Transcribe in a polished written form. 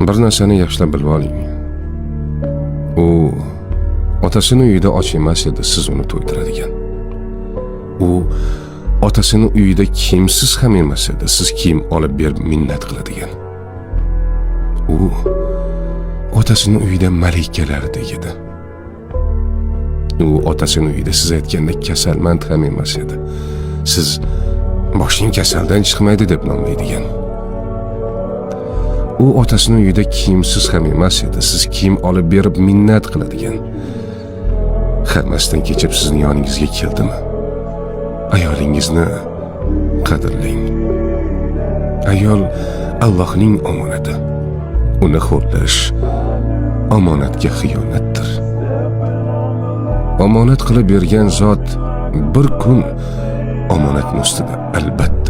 Bir narsani yaxshilab bilib oling. U otasini uyida och emas edi, siz uni to'ydiradigan. U otasini uyida kimsiz ham emas edi, siz kiyim olib berib minnat qiladigan. U otasini uyida malikalardek edi. U otasini uyida siz aytgandek kasalmand ham emas edi. Siz boshing kasaldan chiqmaydi deb nomlaydigan. U otasini uyida kiyimsiz ham emas edi. Siz kiyim olib berib minnat qiladigan. Hammasidan kechib sizning yoningizga keldimi? Ayolingizni qadrlang. Ayol Allohning omonati. Uni xo'rlash omonatga xiyonatdir. Omonat qilib bergan zot bir kun omonatning ustida albatta